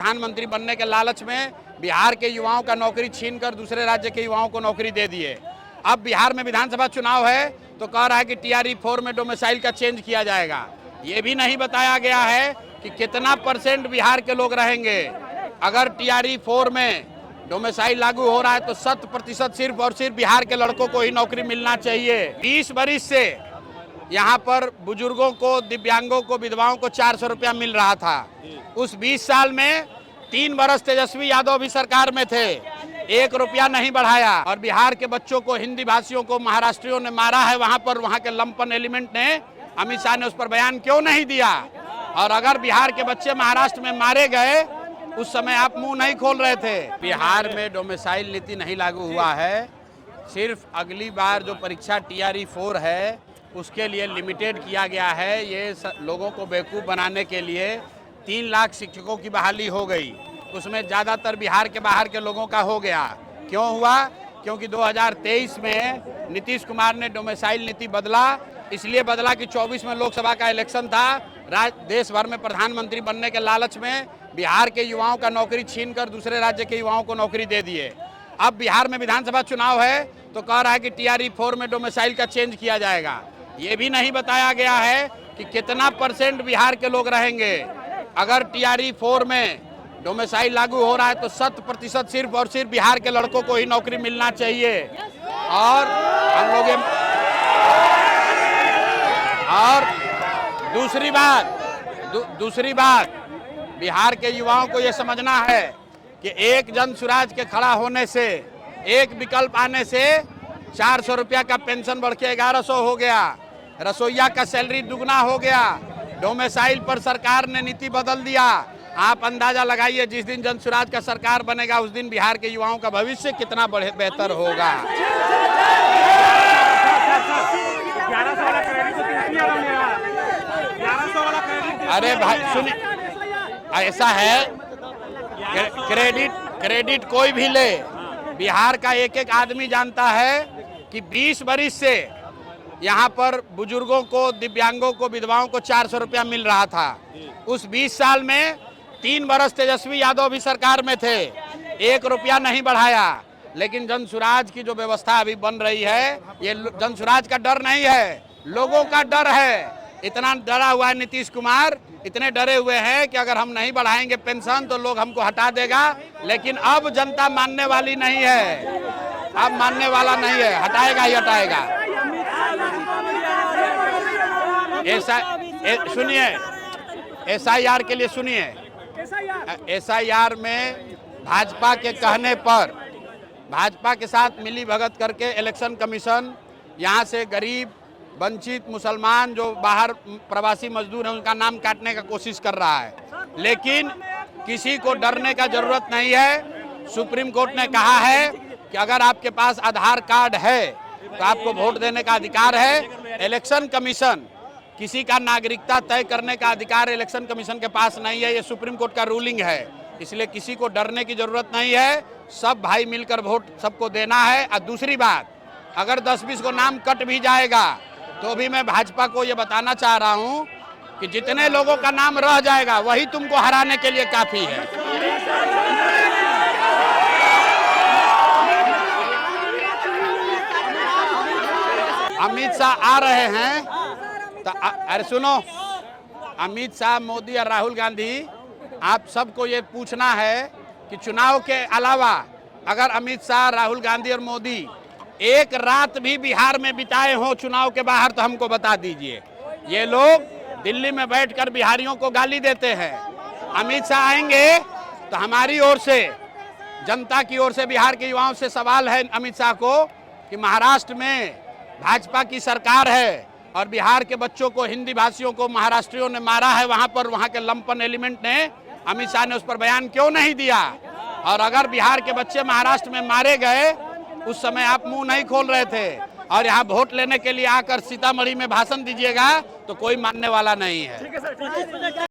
प्रधानमंत्री बनने के लालच में बिहार के युवाओं का नौकरी छीनकर दूसरे राज्य के युवाओं को नौकरी दे दिए। अब बिहार में विधानसभा चुनाव है तो कह रहा है कि TRE 4 में डोमिसाइल का चेंज किया जाएगा। ये भी नहीं बताया गया है कि कितना % बिहार के लोग रहेंगे। अगर TRE 4 में डोमिसाइल लागू हो रहा है तो 100% सिर्फ और सिर्फ बिहार के लड़कों को ही नौकरी मिलना चाहिए। 20 बरिस से यहाँ पर बुजुर्गों को, दिव्यांगों को, विधवाओं को 400 रुपया मिल रहा था। उस 20 साल में 3 बरस तेजस्वी यादव भी सरकार में थे, 1 रुपया नहीं बढ़ाया। और बिहार के बच्चों को, हिंदी भाषियों को महाराष्ट्रियों ने मारा है वहाँ पर, वहाँ के लंपन एलिमेंट ने, अमित शाह ने उस पर बयान क्यों नहीं दिया? और अगर बिहार के बच्चे महाराष्ट्र में मारे गए उस समय आप मुंह नहीं खोल रहे थे। बिहार में डोमिसाइल नीति नहीं लागू हुआ है, सिर्फ अगली बार जो परीक्षा TRE 4 है उसके लिए लिमिटेड किया गया है। ये लोगों को बेवकूफ़ बनाने के लिए 3 लाख शिक्षकों की बहाली हो गई, उसमें ज़्यादातर बिहार के बाहर के लोगों का हो गया। क्यों हुआ? क्योंकि 2023 में नीतीश कुमार ने डोमिसाइल नीति बदला। इसलिए बदला कि 24 में लोकसभा का इलेक्शन था। देश भर में प्रधानमंत्री बनने के लालच में बिहार के युवाओं का नौकरी छीनकर दूसरे राज्य के युवाओं को नौकरी दे दिए। अब बिहार में विधानसभा चुनाव है तो कह रहा है कि TRE 4 में डोमिसाइल का चेंज किया जाएगा। ये भी नहीं बताया गया है कि कितना % बिहार के लोग रहेंगे। अगर TRE 4 में डोमिसाइल लागू हो रहा है तो 100% सिर्फ और सिर्फ बिहार के लड़कों को ही नौकरी मिलना चाहिए। और हम लोग और दूसरी बात बिहार के युवाओं को ये समझना है कि एक जन सुराज के खड़ा होने से, एक विकल्प आने से 400 रुपया का पेंशन बढ़ के 1100 हो गया, रसोइया का सैलरी दुगना हो गया। डोमिसाइल पर सरकार ने नीति बदल दिया। आप अंदाजा लगाइए जिस दिन जनसुराज का सरकार बनेगा उस दिन बिहार के युवाओं का भविष्य कितना बेहतर होगा। अरे भाई सुनिए, ऐसा है, क्रेडिट कोई भी ले, बिहार का एक आदमी जानता है कि 20 बरिस से यहाँ पर बुजुर्गों को, दिव्यांगों को, विधवाओं को 400 रुपया मिल रहा था। उस 20 साल में 3 बरस तेजस्वी यादव भी सरकार में थे, 1 रुपया नहीं बढ़ाया। लेकिन जनसुराज की जो व्यवस्था अभी बन रही है, ये जनसुराज का डर नहीं है, लोगों का डर है। इतना डरा हुआ है नीतीश कुमार, इतने डरे हुए हैं कि अगर हम नहीं बढ़ाएंगे पेंशन तो लोग हमको हटा देगा। लेकिन अब जनता मानने वाली नहीं है, अब मानने वाला नहीं है, हटाएगा ही हटाएगा। सुनिए, SIR के लिए सुनिए, SIR में भाजपा के कहने पर, भाजपा के साथ मिली भगत करके इलेक्शन कमीशन यहाँ से गरीब, वंचित, मुसलमान जो बाहर प्रवासी मजदूर हैं उनका नाम काटने का कोशिश कर रहा है। लेकिन किसी को डरने का जरूरत नहीं है। सुप्रीम कोर्ट ने कहा है कि अगर आपके पास आधार कार्ड है तो आपको वोट देने का अधिकार है। इलेक्शन कमीशन, किसी का नागरिकता तय करने का अधिकार इलेक्शन कमीशन के पास नहीं है। ये सुप्रीम कोर्ट का रूलिंग है, इसलिए किसी को डरने की जरूरत नहीं है। सब भाई मिलकर वोट सबको देना है। और दूसरी बात, अगर 10-20 को नाम कट भी जाएगा तो भी मैं भाजपा को ये बताना चाह रहा हूँ कि जितने लोगों का नाम रह जाएगा वही तुमको हराने के लिए काफी है। अमित शाह आ रहे हैं तो अरे सुनो, अमित शाह, मोदी और राहुल गांधी, आप सबको ये पूछना है कि चुनाव के अलावा अगर अमित शाह, राहुल गांधी और मोदी एक रात भी बिहार में बिताए हों चुनाव के बाहर तो हमको बता दीजिए। ये लोग दिल्ली में बैठकर बिहारियों को गाली देते हैं। अमित शाह आएंगे तो हमारी ओर से, जनता की ओर से, बिहार के युवाओं से सवाल है अमित शाह को कि महाराष्ट्र में भाजपा की सरकार है और बिहार के बच्चों को, हिंदी भाषियों को महाराष्ट्रियों ने मारा है वहाँ पर, वहाँ के लंपन एलिमेंट ने, अमित शाह ने उस पर बयान क्यों नहीं दिया? और अगर बिहार के बच्चे महाराष्ट्र में मारे गए उस समय आप मुंह नहीं खोल रहे थे, और यहाँ वोट लेने के लिए आकर सीतामढ़ी में भाषण दीजिएगा तो कोई मानने वाला नहीं है।